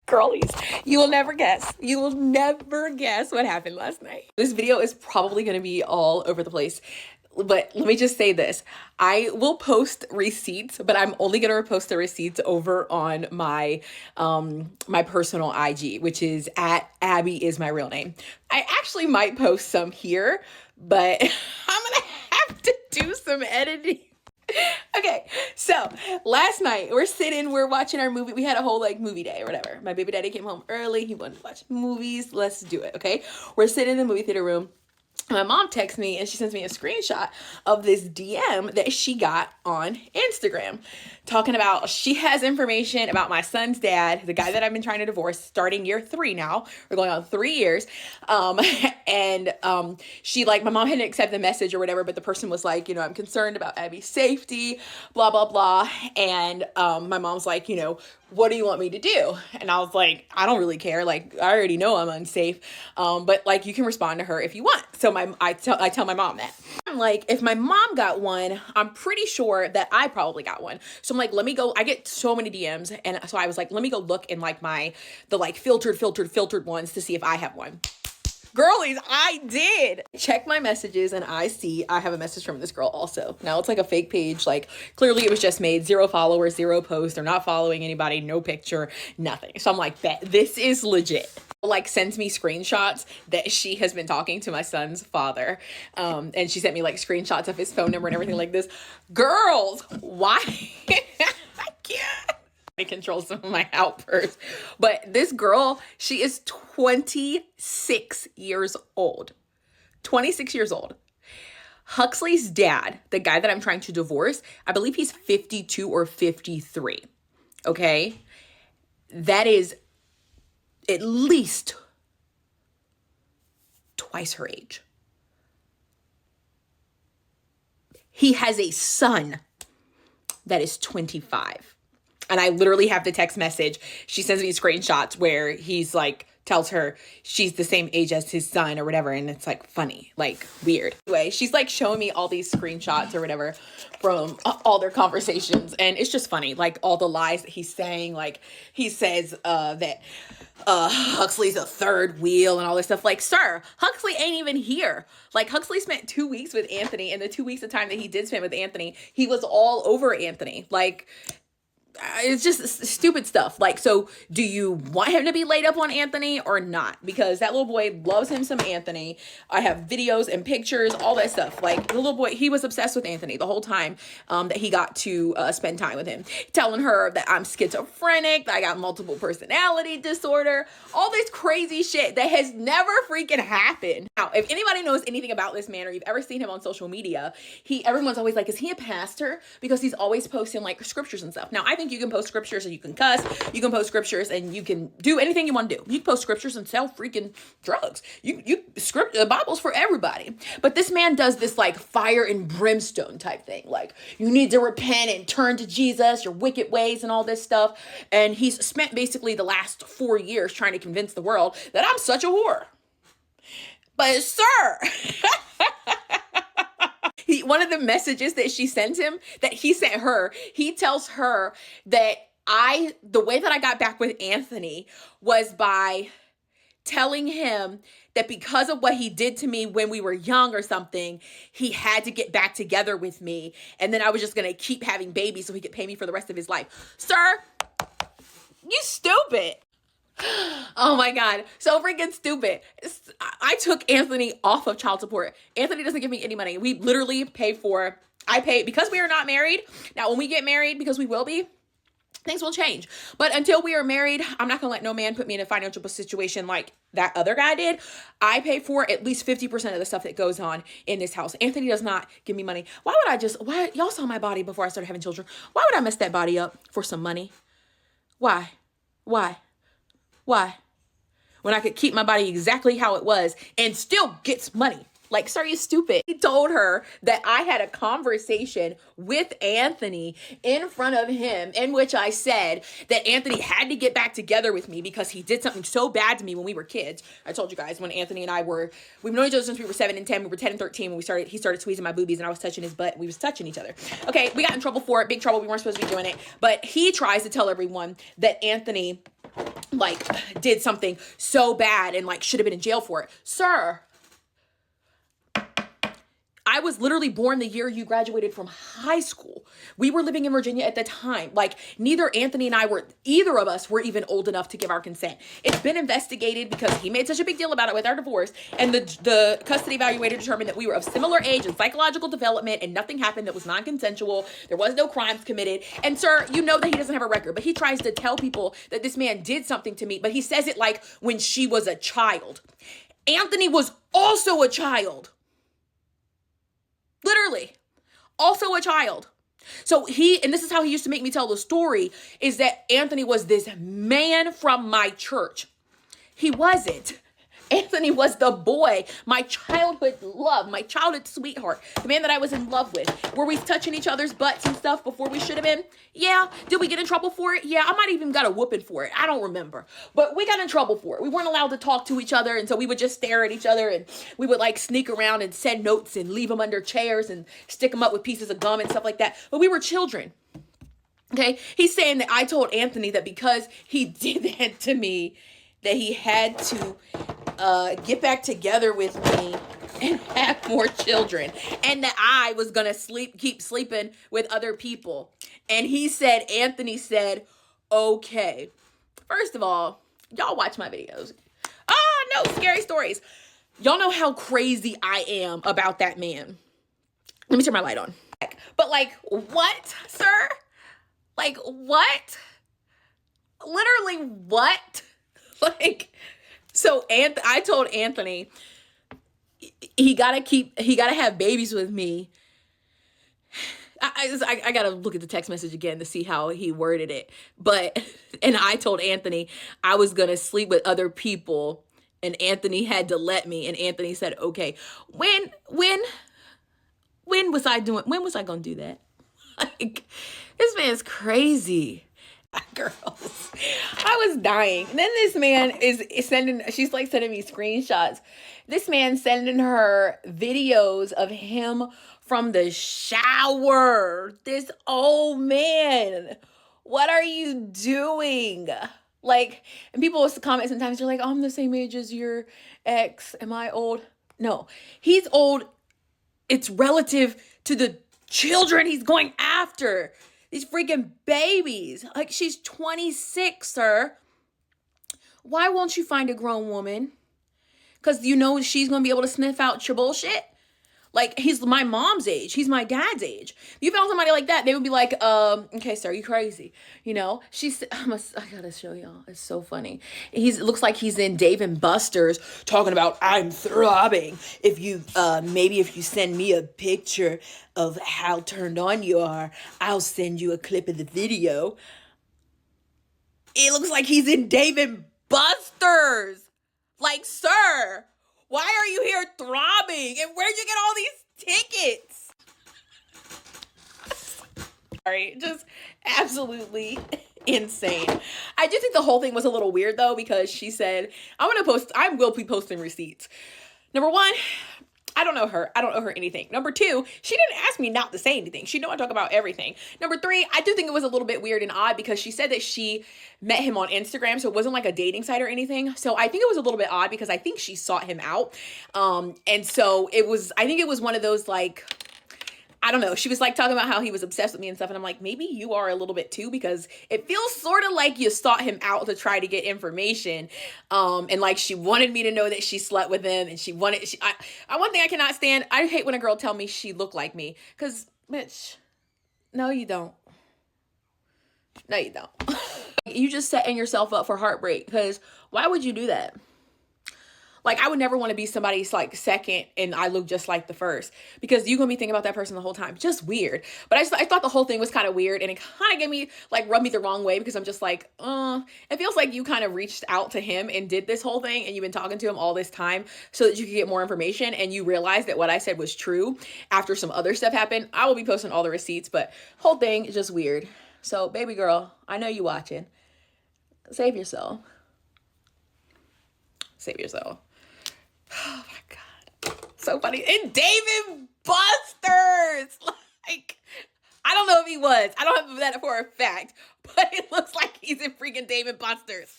Girlies, you will never guess. You will never guess what happened last night. This video is probably going to be all over the place. But let me just say this. I will post receipts, but I'm only going to post the receipts over on my my personal IG, which is at abbyismyrealname. I actually might post some here, but I'm going to have to do some editing. Okay, so last night we're watching our movie. We had a whole like movie day or whatever. My baby daddy came home early. He wanted to watch movies. Let's do it. Okay, we're sitting in the movie theater room. My mom texts me and she sends me a screenshot of this DM that she got on Instagram talking about she has information about my son's dad, the guy that I've been trying to divorce, starting year 3 now. We're going on 3 years. She like, my mom hadn't accepted the message or whatever, but the person was like, I'm concerned about Abby's safety, blah, blah, blah. And my mom's like, what do you want me to do? And I was like, I don't really care. Like, I already know I'm unsafe. But like, you can respond to her if you want. So I tell my mom that. I'm like, if my mom got one, I'm pretty sure that I probably got one. So I'm like, let me go. I get so many DMs. And so I was like, let me go look in like the filtered ones to see if I have one. Girlies, I did check my messages and I see I have a message from this girl also. Now it's like a fake page. Like clearly it was just made, 0 followers, 0 posts. They're not following anybody, no picture, nothing. So I'm like, this is legit. Like sends me screenshots that she has been talking to my son's father. And she sent me like screenshots of his phone number and everything like this. Girls, why? I can't. I control some of my outbursts. But this girl, she is 26 years old. 26 years old. Huxley's dad, the guy that I'm trying to divorce, I believe he's 52 or 53. Okay? That is at least twice her age. He has a son that is 25. And I literally have the text message. She sends me screenshots where he's like, tells her she's the same age as his son or whatever. And it's like funny, like weird. Anyway, she's like showing me all these screenshots or whatever from all their conversations. And it's just funny, like all the lies that he's saying. Like he says that Huxley's a third wheel and all this stuff. Like, sir, Huxley ain't even here. Like Huxley spent 2 weeks with Anthony, and the 2 weeks of time that he did spend with Anthony, he was all over Anthony. Like, it's just stupid stuff. Like, so do you want him to be laid up on Anthony or not? Because that little boy loves him some Anthony. I have videos and pictures, all that stuff. Like the little boy, he was obsessed with Anthony the whole time that he got to spend time with him. Telling her that I'm schizophrenic, that I got multiple personality disorder, all this crazy shit that has never freaking happened. Now, if anybody knows anything about this man or you've ever seen him on social media, everyone's always like, is he a pastor? Because he's always posting like scriptures and stuff. Now, I think you can post scriptures and you can cuss. You can post scriptures and you can do anything you want to do. You can post scriptures and sell freaking drugs. The Bible's for everybody. But this man does this like fire and brimstone type thing. Like you need to repent and turn to Jesus, your wicked ways and all this stuff. And he's spent basically the last 4 years trying to convince the world that I'm such a whore. But sir, one of the messages that she sent him, that he sent her, he tells her that the way that I got back with Anthony was by telling him that because of what he did to me when we were young or something, he had to get back together with me. And then I was just going to keep having babies so he could pay me for the rest of his life. Sir, you stupid. Oh my God. So freaking stupid. I took Anthony off of child support. Anthony doesn't give me any money. We literally I pay because we are not married. Now, when we get married, because we will be, things will change. But until we are married, I'm not going to let no man put me in a financial situation like that other guy did. I pay for at least 50% of the stuff that goes on in this house. Anthony does not give me money. Why y'all saw my body before I started having children. Why would I mess that body up for some money? Why? When I could keep my body exactly how it was and still gets money. Like, sir, you stupid. He told her that I had a conversation with Anthony in front of him in which I said that Anthony had to get back together with me because he did something so bad to me when we were kids. I told you guys when Anthony and we've known each other since we were 7 and 10. We were 10 and 13 when he started squeezing my boobies and I was touching his butt. We was touching each other. Okay, we got in trouble for it. Big trouble. We weren't supposed to be doing it. But he tries to tell everyone that Anthony like did something so bad and like should have been in jail for it. Sir, I was literally born the year you graduated from high school. We were living in Virginia at the time. Like neither Anthony and either of us were even old enough to give our consent. It's been investigated because he made such a big deal about it with our divorce. And the custody evaluator determined that we were of similar age and psychological development and nothing happened that was non-consensual. There was no crimes committed. And sir, you know that he doesn't have a record, but he tries to tell people that this man did something to me, but he says it like when she was a child. Anthony was also a child. Literally, also a child. So and this is how he used to make me tell the story, is that Anthony was this man from my church. He wasn't. Anthony was the boy, my childhood love, my childhood sweetheart, the man that I was in love with. Were we touching each other's butts and stuff before we should have been? Yeah. Did we get in trouble for it? Yeah. I might even got a whooping for it. I don't remember. But we got in trouble for it. We weren't allowed to talk to each other. And so we would just stare at each other and we would like sneak around and send notes and leave them under chairs and stick them up with pieces of gum and stuff like that. But we were children. Okay. He's saying that I told Anthony that because he did that to me, that he had to get back together with me and have more children, and that I was gonna keep sleeping with other people. And Anthony said, okay. First of all, y'all watch my videos. No, scary stories. Y'all know how crazy I am about that man. Let me turn my light on. But like, what, sir? Like, what? Literally, what? Like, so I told Anthony he gotta have babies with me. I gotta look at the text message again to see how he worded it. And I told Anthony I was gonna sleep with other people, and Anthony had to let me. And Anthony said, "Okay." When was I gonna do that? Like, this man's crazy. Girls, I was dying. And then this man she's like sending me screenshots. This man sending her videos of him from the shower. This old man. What are you doing? Like, and people will comment sometimes, they're like, I'm the same age as your ex. Am I old? No, he's old. It's relative to the children he's going after. These freaking babies. Like, she's 26, sir. Why won't you find a grown woman? Because you know she's going to be able to sniff out your bullshit? Like, he's my mom's age. He's my dad's age. If you found somebody like that, they would be like, okay, sir, you crazy. You know? I gotta show y'all. It's so funny. It looks like he's in Dave and Buster's talking about, I'm throbbing. If you send me a picture of how turned on you are, I'll send you a clip of the video. It looks like he's in Dave and Buster's. Like, sir, why are you here throbbing? And where'd you get all these tickets? Sorry, just absolutely insane. I just think the whole thing was a little weird though, because she said, I will be posting receipts. Number one, I don't know her. I don't owe her anything. Number two, she didn't ask me not to say anything. She know I talk about everything. Number three, I do think it was a little bit weird and odd because she said that she met him on Instagram. So it wasn't like a dating site or anything. So I think it was a little bit odd because I think she sought him out. And so I think it was one of those like, I don't know. She was like talking about how he was obsessed with me and stuff. And I'm like, maybe you are a little bit too, because it feels sort of like you sought him out to try to get information. And like, she wanted me to know that she slept with him, and one thing I cannot stand, I hate when a girl tell me she looked like me, because bitch, no, you don't. No, you don't. You just setting yourself up for heartbreak, because why would you do that? Like, I would never want to be somebody's like second and I look just like the first, because you're going to be thinking about that person the whole time. Just weird. But I thought the whole thing was kind of weird, and it kind of rubbed me the wrong way, because I'm just like, it feels like you kind of reached out to him and did this whole thing, and you've been talking to him all this time so that you could get more information, and you realize that what I said was true after some other stuff happened. I will be posting all the receipts, but whole thing is just weird. So baby girl, I know you watching. Save yourself. Save yourself. Oh my God. So funny. And David Buster's. Like, I don't know if he was. I don't have that for a fact. but it looks like he's in freaking Dave and Buster's.